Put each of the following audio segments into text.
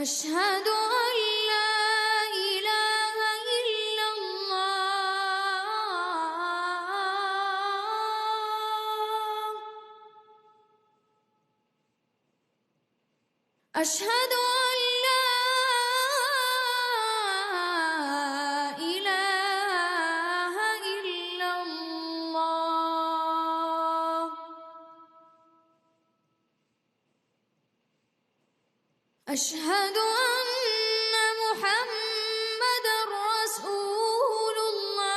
أشهد أن لا إله إلا الله. أشهد أن لا إله إلا الله. أشهد أن محمدًا رسول الله.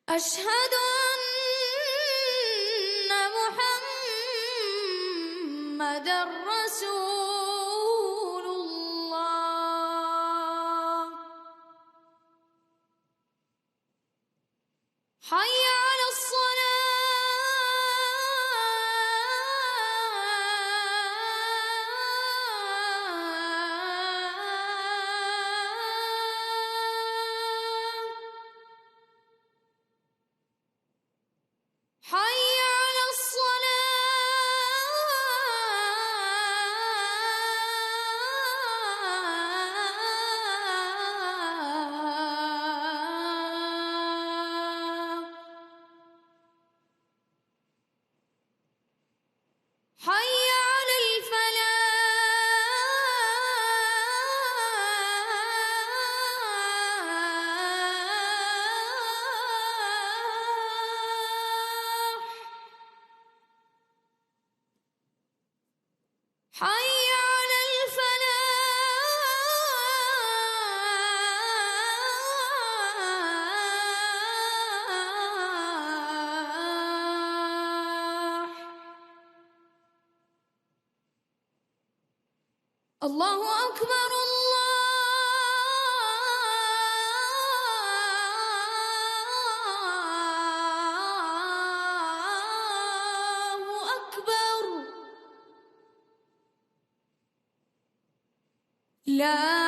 أشهد أن محمدًا رسول الله. حي على الصلاة. حي على الصلاة. حي على الفلاح. حي على الفلاح. الله أكبر الله أكبر. لا